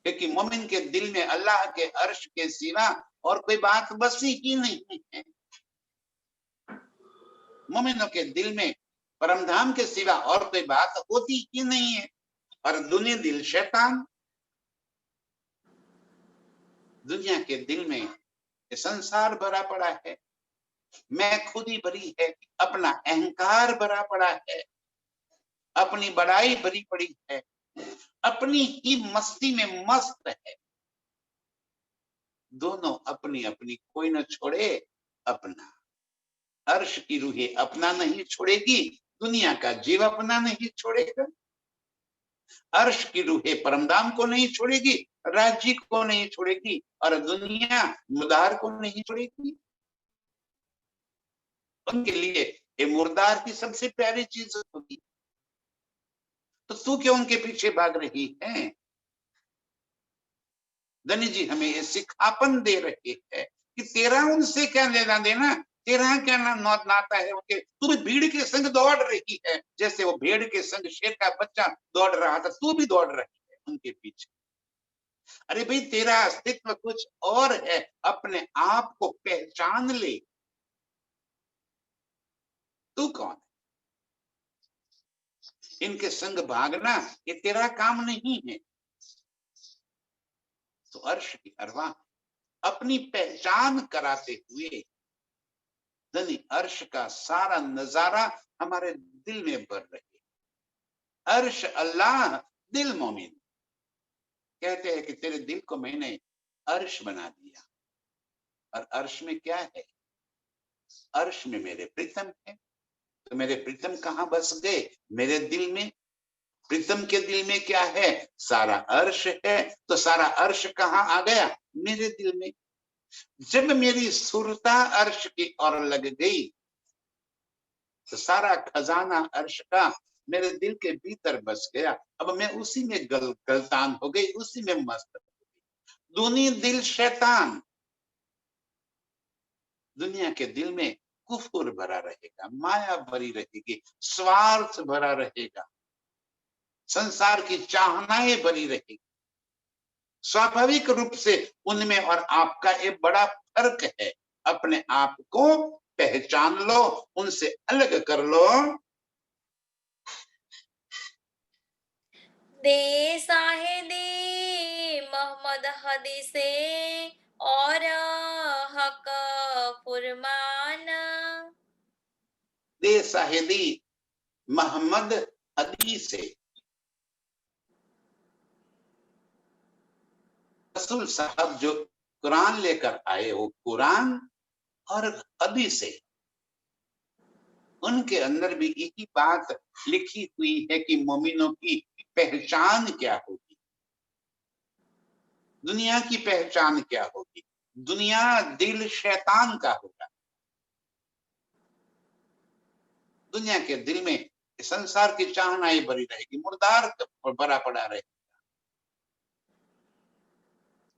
क्योंकि मोमिन के दिल में अल्लाह के अर्श के सिवा और कोई बात बसी ही नहीं है। मोमिनों के दिल में परमधाम के सिवा और कोई बात होती ही नहीं है। और दुनिया दिल शैतान, दुनिया के दिल में ये संसार भरा पड़ा है, मैं खुद ही भरी है, अपना अहंकार भरा पड़ा है, अपनी बड़ाई भरी पड़ी है, अपनी ही मस्ती में मस्त है। दोनों अपनी अपनी, कोई न छोड़े अपना। अर्श की रूहें अपना नहीं छोड़ेगी, दुनिया का जीव अपना नहीं छोड़ेगा। अर्श की रूहें परमधाम को नहीं छोड़ेगी, राज्य को नहीं छोड़ेगी, और दुनिया मुर्दार को नहीं छोड़ेगी। उनके लिए ये मुर्दार की सबसे प्यारी चीज होगी। तो तू क्यों उनके पीछे भाग रही है? धनी जी हमें ये सिखापन दे रहे हैं कि तेरा उनसे क्या लेना देना, तेरा क्या नाता है उनके। तू भी भीड़ के संग दौड़ रही है, जैसे वो भेड़ के संग शेर का बच्चा दौड़ रहा था, तू भी दौड़ रही है उनके पीछे। अरे भाई, तेरा अस्तित्व कुछ और है, अपने आप को पहचान ले। तू कौन है? इनके संग भागना ये तेरा काम नहीं है। तो अर्श की अरवाह अपनी पहचान कराते हुए धनी अर्श का सारा नजारा हमारे दिल में भर रहे। अर्श अल्लाह दिल मोमिन। कहते हैं कि तेरे दिल को मैंने अर्श बना दिया। और अर्श में क्या है? अर्श में मेरे प्रीतम है। तो मेरे प्रीतम कहाँ बस गए? मेरे दिल में। प्रीतम के दिल में क्या है? सारा अर्श है। तो सारा अर्श कहाँ आ गया? मेरे दिल में। जब मेरी सुरता अर्श की ओर लग गई तो सारा खजाना अर्श का मेरे दिल के भीतर बस गया। अब मैं उसी में गलतान हो गई, उसी में मस्त हो गई। दुनी दिल शैतान। दुनिया के दिल में कुफुर भरा रहेगा, माया भरी रहेगी, स्वार्थ भरा रहेगा, संसार की चाहनाएं भरी रहेगी। स्वाभाविक रूप से उनमें और आपका एक बड़ा फर्क है। अपने आप को पहचान लो, उनसे अलग कर लो। दे साहिदी मोहम्मद हदीसे और हक फुरमान। दे साहिदी मोहम्मद हदीस से। रसूल साहब जो कुरान लेकर आए, वो कुरान और हदीस से, उनके अंदर भी यही बात लिखी हुई है कि मोमिनों की पहचान क्या होगी, दुनिया की पहचान क्या होगी। दुनिया दिल शैतान का होगा। दुनिया के दिल में संसार की चाहनाएं भरी रहेगी, मुर्दार भरा पड़ा रहेगा।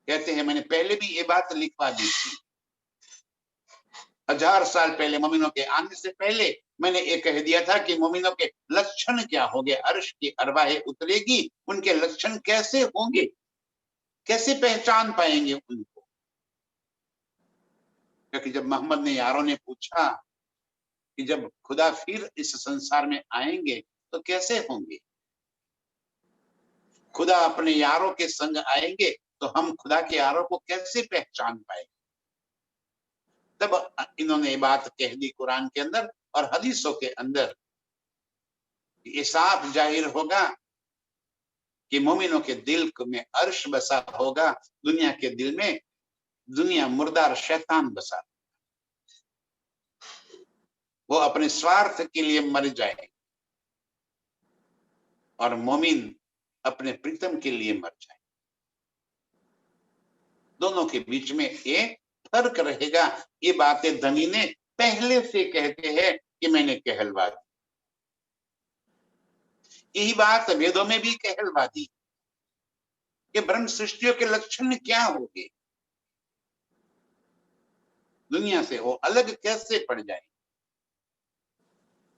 कहते हैं, मैंने पहले भी ये बात लिखवा दी थी, 1000 साल पहले, मोमिनों के आने से पहले मैंने ये कह दिया था कि मोमिनों के लक्षण क्या होंगे, अर्श की अरवाहें उतरेगी, उनके लक्षण कैसे होंगे, कैसे पहचान पाएंगे उनको। क्योंकि जब मोहम्मद ने यारों ने पूछा कि जब खुदा फिर इस संसार में आएंगे तो कैसे होंगे, खुदा अपने यारों के संग आएंगे तो हम खुदा के यारों को कैसे पहचान पाएंगे। तब इन्होंने ये बात कह दी कुरान के अंदर और हदीसों के अंदर। ये साफ जाहिर होगा कि मोमिनों के दिल में अर्श बसा होगा, दुनिया के दिल में दुनिया मुर्दार शैतान बसा। वो अपने स्वार्थ के लिए मर जाए और मोमिन अपने प्रीतम के लिए मर जाए। दोनों के बीच में ये फर्क रहेगा। ये बातें धनी ने पहले से कहते हैं कि मैंने कहलवा दी। यही बात वेदों में भी कहलवा दी कि ब्रह्म सृष्टियों के लक्षण क्या होंगे, दुनिया से वो अलग कैसे पड़ जाए।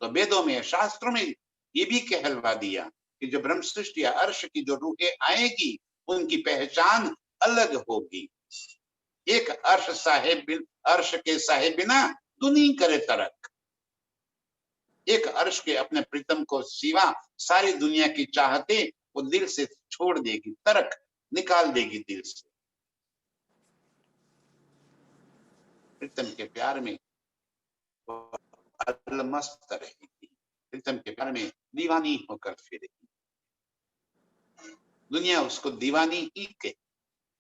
तो वेदों में शास्त्रों में ये भी कहलवा दिया कि जो ब्रह्म सृष्टि या अर्श की जो रूहें आएगी उनकी पहचान अलग होगी। एक अर्श साहेब अर्श के साहेब बिना दुनी करे तरक, एक अर्श के अपने प्रीतम को सिवा सारी दुनिया की चाहते वो दिल से छोड़ देगी, तरक निकाल देगी दिल से। प्रीतम के प्यार में मस्त रहेगी, प्रीतम के प्यार में दीवानी होकर फिरेगी। दुनिया उसको दीवानी ही के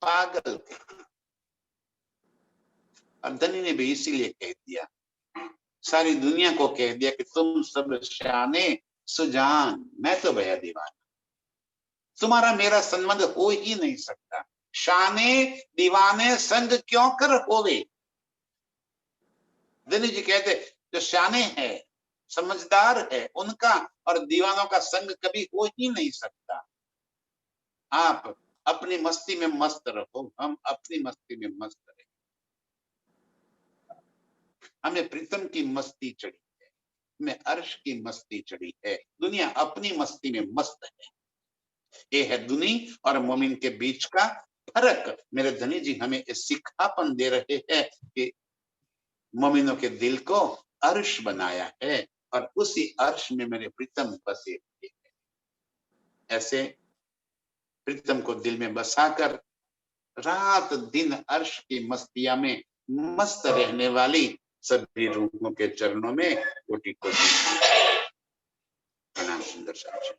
पागल कहती। और धनी ने भी इसीलिए कह दिया, सारी दुनिया को कह दिया कि तुम सब शाने सुजान, मैं तो भया दीवाना, तुम्हारा मेरा संबंध हो ही नहीं सकता। शाने दीवाने संग क्यों कर होवे। धनी जी कहते जो शाने है, समझदार है, उनका और दीवानों का संग कभी हो ही नहीं सकता। आप अपनी मस्ती में मस्त रहो, हम अपनी मस्ती में मस्त रहे। हमें प्रीतम की मस्ती चढ़ी है, हमें अर्श की मस्ती चढ़ी है, दुनिया अपनी मस्ती में मस्त है। ये है दुनी और मोमिन के बीच का फर्क। मेरे धनी जी हमें सिखापन दे रहे हैं कि मोमिनों के दिल को अर्श बनाया है और उसी अर्श में मेरे प्रीतम बसे हुए हैं। ऐसे प्रीतम को दिल में बसाकर रात दिन अर्श की मस्तिया में मस्त रहने वाली सभी रूहों के चरणों में कोटि कोटि प्रणाम। सुंदर साहब।